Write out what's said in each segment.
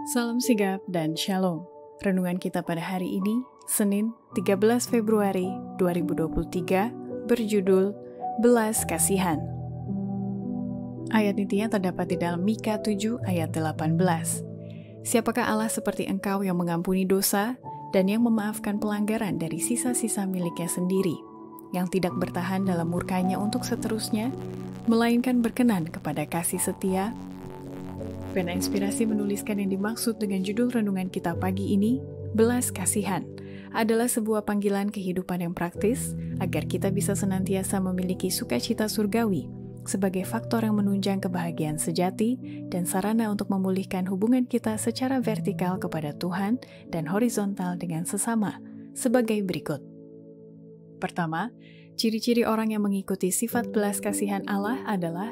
Salam sigap dan shalom. Renungan kita pada hari ini, Senin 13 Februari 2023, berjudul Belas Kasihan. Ayat intinya terdapat di dalam Mika 7 ayat 18. Siapakah Allah seperti engkau yang mengampuni dosa dan yang memaafkan pelanggaran dari sisa-sisa miliknya sendiri, yang tidak bertahan dalam murkanya untuk seterusnya, melainkan berkenan kepada kasih setia. Pena Inspirasi menuliskan yang dimaksud dengan judul renungan kita pagi ini, Belas Kasihan, adalah sebuah panggilan kehidupan yang praktis agar kita bisa senantiasa memiliki sukacita surgawi sebagai faktor yang menunjang kebahagiaan sejati dan sarana untuk memulihkan hubungan kita secara vertikal kepada Tuhan dan horizontal dengan sesama, sebagai berikut. Pertama, ciri-ciri orang yang mengikuti sifat belas kasihan Allah adalah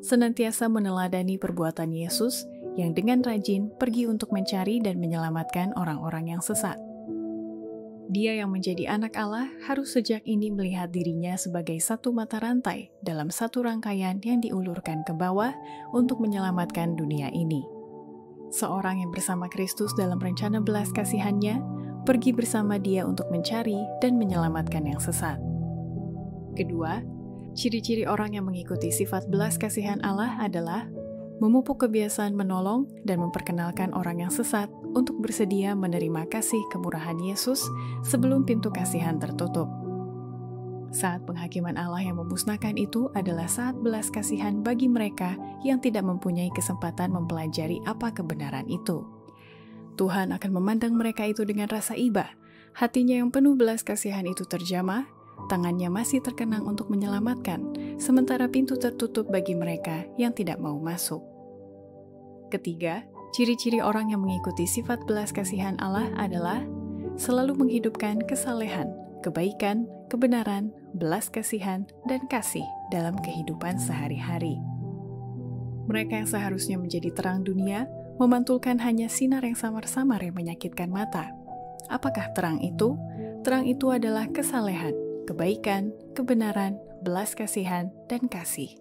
senantiasa meneladani perbuatan Yesus yang dengan rajin pergi untuk mencari dan menyelamatkan orang-orang yang sesat. Dia yang menjadi anak Allah harus sejak ini melihat dirinya sebagai satu mata rantai dalam satu rangkaian yang diulurkan ke bawah untuk menyelamatkan dunia ini. Seorang yang bersama Kristus dalam rencana belas kasihannya, pergi bersama Dia untuk mencari dan menyelamatkan yang sesat. Kedua, ciri-ciri orang yang mengikuti sifat belas kasihan Allah adalah memupuk kebiasaan menolong dan memperkenalkan orang yang sesat untuk bersedia menerima kasih kemurahan Yesus sebelum pintu kasihan tertutup. Saat penghakiman Allah yang memusnahkan itu adalah saat belas kasihan bagi mereka yang tidak mempunyai kesempatan mempelajari apa kebenaran itu. Tuhan akan memandang mereka itu dengan rasa iba, hatinya yang penuh belas kasihan itu terjamah, tangannya masih terkenang untuk menyelamatkan, sementara pintu tertutup bagi mereka yang tidak mau masuk. Ketiga, ciri-ciri orang yang mengikuti sifat belas kasihan Allah adalah selalu menghidupkan kesalehan, kebaikan, kebenaran, belas kasihan, dan kasih dalam kehidupan sehari-hari. Mereka yang seharusnya menjadi terang dunia, memantulkan hanya sinar yang samar-samar yang menyakitkan mata. Apakah terang itu? Terang itu adalah kesalehan, kebaikan, kebenaran, belas kasihan, dan kasih.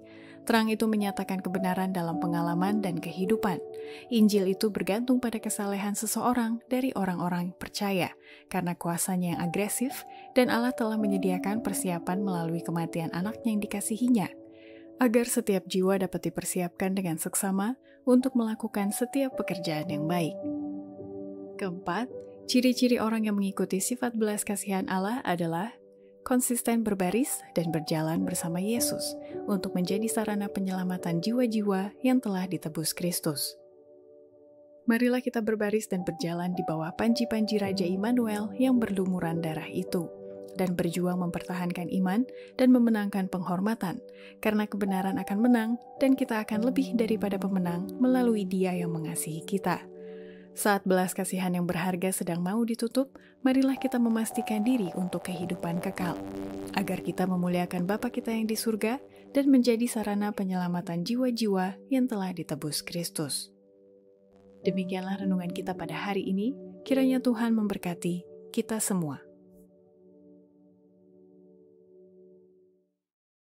Terang itu menyatakan kebenaran dalam pengalaman dan kehidupan. Injil itu bergantung pada kesalehan seseorang dari orang-orang percaya, karena kuasanya yang agresif, dan Allah telah menyediakan persiapan melalui kematian anaknya yang dikasihinya, agar setiap jiwa dapat dipersiapkan dengan seksama untuk melakukan setiap pekerjaan yang baik. Keempat, ciri-ciri orang yang mengikuti sifat belas kasihan Allah adalah konsisten berbaris dan berjalan bersama Yesus untuk menjadi sarana penyelamatan jiwa-jiwa yang telah ditebus Kristus. Marilah kita berbaris dan berjalan di bawah panji-panji Raja Immanuel yang berlumuran darah itu, dan berjuang mempertahankan iman dan memenangkan penghormatan, karena kebenaran akan menang dan kita akan lebih daripada pemenang melalui Dia yang mengasihi kita. Saat belas kasihan yang berharga sedang mau ditutup, marilah kita memastikan diri untuk kehidupan kekal, agar kita memuliakan Bapa kita yang di surga dan menjadi sarana penyelamatan jiwa-jiwa yang telah ditebus Kristus. Demikianlah renungan kita pada hari ini, kiranya Tuhan memberkati kita semua.